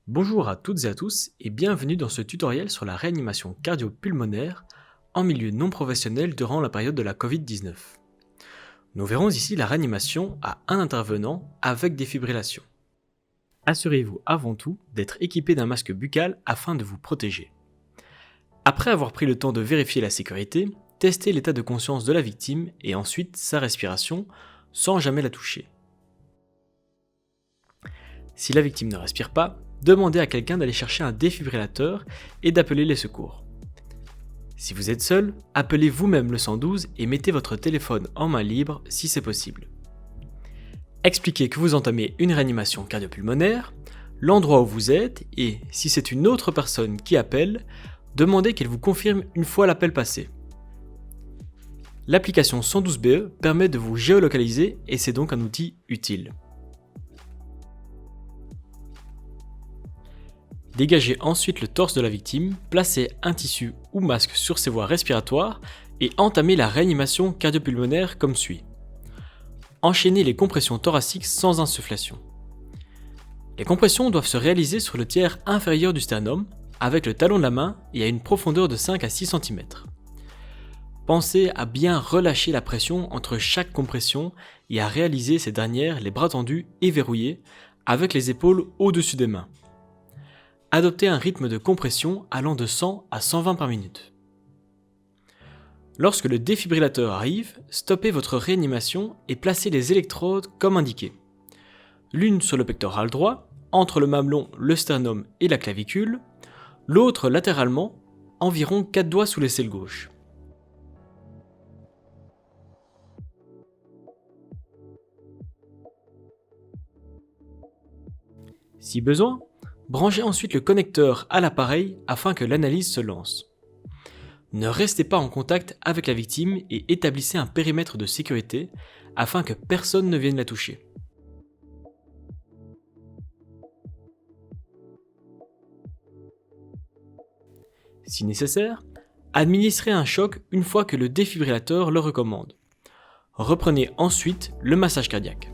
Bonjour à toutes et à tous et bienvenue dans ce tutoriel sur la réanimation cardio-pulmonaire en milieu non professionnel durant la période de la Covid-19. Nous verrons ici la réanimation à un intervenant avec défibrillation. Assurez-vous avant tout d'être équipé d'un masque buccal afin de vous protéger. Après avoir pris le temps de vérifier la sécurité, testez l'état de conscience de la victime et ensuite sa respiration sans jamais la toucher. Si la victime ne respire pas, demandez à quelqu'un d'aller chercher un défibrillateur et d'appeler les secours. Si vous êtes seul, appelez vous-même le 112 et mettez votre téléphone en main libre si c'est possible. Expliquez que vous entamez une réanimation cardio-pulmonaire, l'endroit où vous êtes et, si c'est une autre personne qui appelle, demandez qu'elle vous confirme une fois l'appel passé. L'application 112BE permet de vous géolocaliser et c'est donc un outil utile. Dégagez ensuite le torse de la victime, placez un tissu ou masque sur ses voies respiratoires et entamez la réanimation cardio-pulmonaire comme suit. Enchaînez les compressions thoraciques sans insufflation. Les compressions doivent se réaliser sur le tiers inférieur du sternum, avec le talon de la main et à une profondeur de 5 à 6 cm. Pensez à bien relâcher la pression entre chaque compression et à réaliser ces dernières les bras tendus et verrouillés, avec les épaules au-dessus des mains. Adoptez un rythme de compression allant de 100 à 120 par minute. Lorsque le défibrillateur arrive, stoppez votre réanimation et placez les électrodes comme indiqué. L'une sur le pectoral droit, entre le mamelon, le sternum et la clavicule, l'autre latéralement, environ 4 doigts sous l'aisselle gauche. Si besoin, branchez ensuite le connecteur à l'appareil afin que l'analyse se lance. Ne restez pas en contact avec la victime et établissez un périmètre de sécurité afin que personne ne vienne la toucher. Si nécessaire, administrez un choc une fois que le défibrillateur le recommande. Reprenez ensuite le massage cardiaque.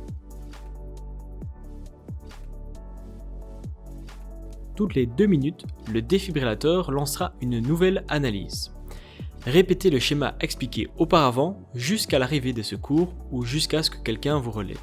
Toutes les 2 minutes, le défibrillateur lancera une nouvelle analyse. Répétez le schéma expliqué auparavant jusqu'à l'arrivée des secours ou jusqu'à ce que quelqu'un vous relaie.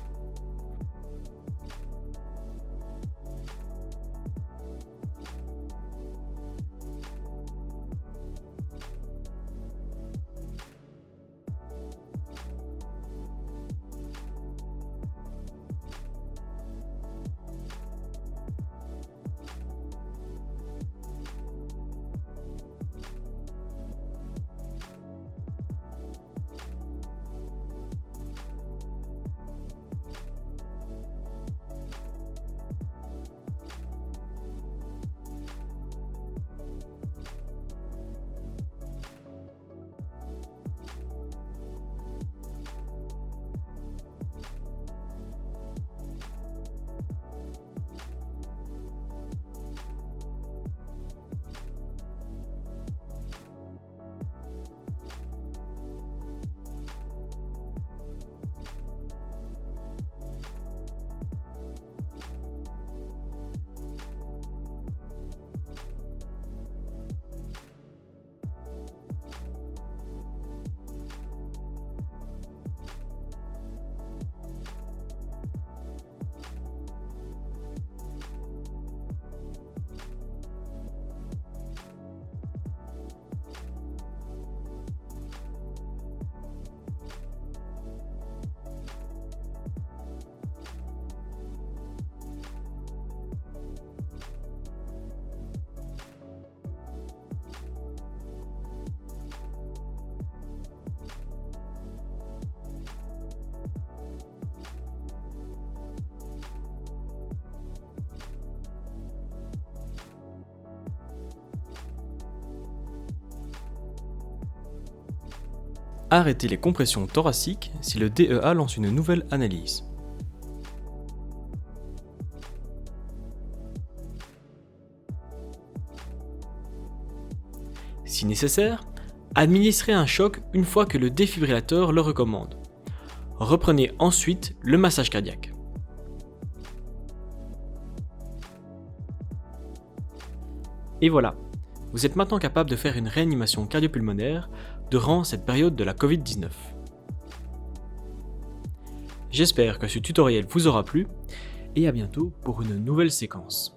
Arrêtez les compressions thoraciques si le DEA lance une nouvelle analyse. Si nécessaire, administrez un choc une fois que le défibrillateur le recommande. Reprenez ensuite le massage cardiaque. Et voilà, vous êtes maintenant capable de faire une réanimation cardio-pulmonaire durant cette période de la Covid-19. J'espère que ce tutoriel vous aura plu et à bientôt pour une nouvelle séquence.